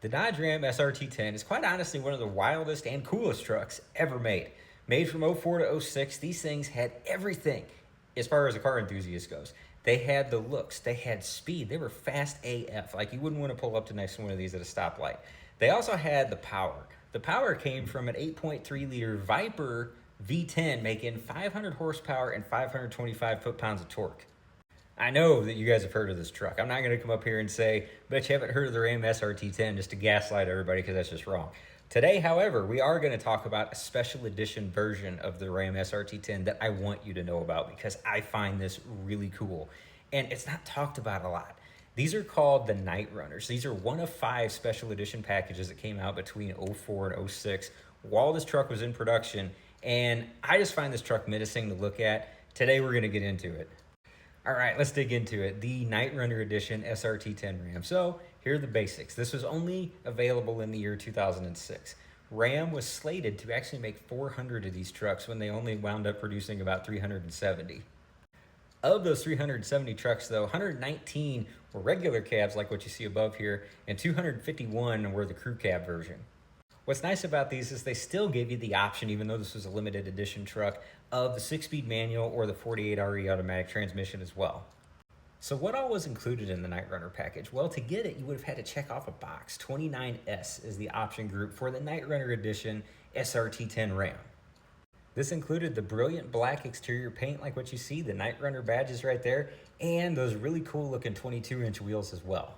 The Dodge Ram SRT10 is quite honestly one of the wildest and coolest trucks ever made. Made from '04 to '06, these things had everything as far as a car enthusiast goes. They had the looks, they had speed, they were fast AF. Like you wouldn't want to pull up to next to one of these at a stoplight. They also had the power. The power came from an 8.3 liter Viper V10 making 500 horsepower and 525 foot-pounds of torque. I know that you guys have heard of this truck. I'm not going to come up here and say, bet you haven't heard of the Ram SRT10 just to gaslight everybody, because that's just wrong. Today, however, we are going to talk about a special edition version of the Ram SRT10 that I want you to know about because I find this really cool. And it's not talked about a lot. These are called the Nightrunners. These are one of 5 special edition packages that came out between '04 and '06 while this truck was in production. And I just find this truck menacing to look at. Today, we're going to get into it. All right, let's dig into it. The Nightrunner Edition SRT10 Ram. So here are the basics. This was only available in the year 2006. Ram was slated to actually make 400 of these trucks when they only wound up producing about 370. Of those 370 trucks, though, 119 were regular cabs like what you see above here, and 251 were the crew cab version. What's nice about these is they still give you the option, even though this was a limited edition truck, of the 6-speed manual or the 48RE automatic transmission as well. So what all was included in the Nightrunner package? Well, to get it, you would have had to check off a box. 29S is the option group for the Nightrunner Edition SRT10 Ram. This included the brilliant black exterior paint like what you see, the Nightrunner badges right there, and those really cool looking 22-inch wheels as well.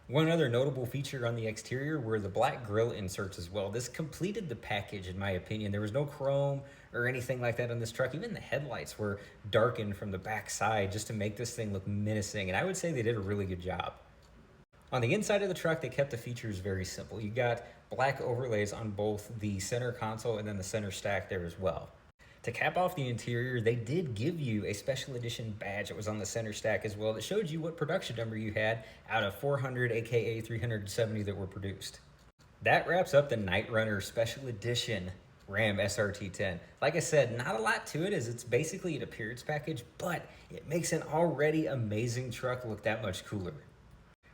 One other notable feature on the exterior were the black grille inserts as well. This completed the package in my opinion. There was no chrome or anything like that on this truck. Even the headlights were darkened from the back side just to make this thing look menacing, and I would say they did a really good job. On the inside of the truck, they kept the features very simple. You got black overlays on both the center console and then the center stack there as well. To cap off the interior, they did give you a special edition badge that was on the center stack as well that showed you what production number you had out of 400 aka 370 that were produced. That wraps up the Nightrunner Special Edition Ram SRT10. Like I said, not a lot to it as it's basically an appearance package, but it makes an already amazing truck look that much cooler.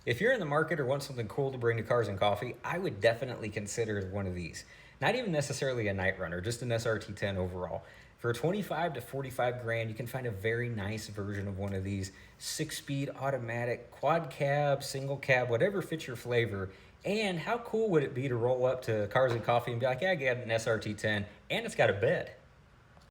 If you're in the market or want something cool to bring to Cars and Coffee, I would definitely consider one of these. Not even necessarily a Nightrunner, just an SRT10 overall. For 25 to 45 grand, you can find a very nice version of one of these 6-speed automatic quad cab, single cab, whatever fits your flavor. And how cool would it be to roll up to Cars and Coffee and be like, yeah, I got an SRT10 and it's got a bed.